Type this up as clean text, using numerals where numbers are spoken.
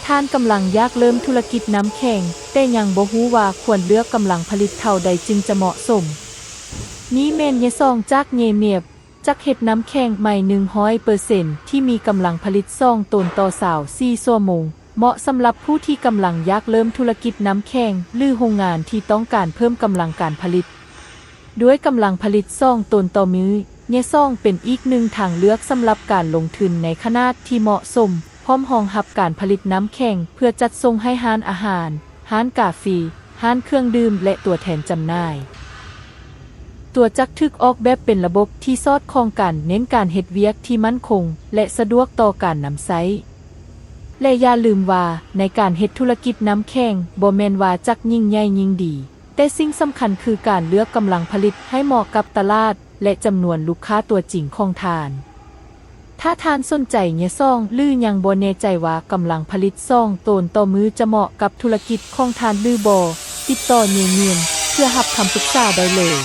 ท่านกำลังอยากเริ่มธุรกิจน้ำแข็งแต่ยังบ่ฮู้ว่าควรเลือกกำลังผลิตเท่าใดจึงจะเหมาะสมนี้แม่นเยซองจากเยเมียบจักเฮ็ดน้ำแข็งใหม่ 100% ที่มีกำลังผลิต2ตนต่อ24ชั่วโมงเหมาะสำหรับผู้ที่กำลังอยากเริ่มธุรกิจน้ำแข็งหรือโรงงานที่ต้องการเพิ่มกำลังการผลิตด้วยกำลังผลิต2ตนต่อมื้อเยซองเป็นอีกหนึ่งทางเลือกสำหรับการลงทุนในขนาดที่เหมาะสมพร้อมรองรับการผลิตน้ำแข็งเพื่อจัดส่งให้ร้านอาหารร้านกาแฟร้านเครื่องดื่มและตัวแทนจำหน่ายตัวจักรถูกออกแบบเป็นระบบที่สอดคล้องกันเน้นการเฮ็ดเวียกที่มั่นคงและสะดวกต่อการนำใช้และอย่าลืมว่าในการเฮ็ดธุรกิจน้ำแข็งบ่แม่นว่าจักยิ่งใหญ่ยิ่งดีแต่สิ่งสำคัญคือการเลือกกำลังผลิตให้เหมาะกับตลาดและจำนวนลูกค้าตัวจริงของทานถ้าทานสนใจเยซองหรือยังบ่แน่ใจว่ากำลังผลิต2ตนต่อมื้อจะเหมาะกับธุรกิจของทานหรือบ่ติดต่อเนียนๆเพื่อรับคำปรึกษาได้เลย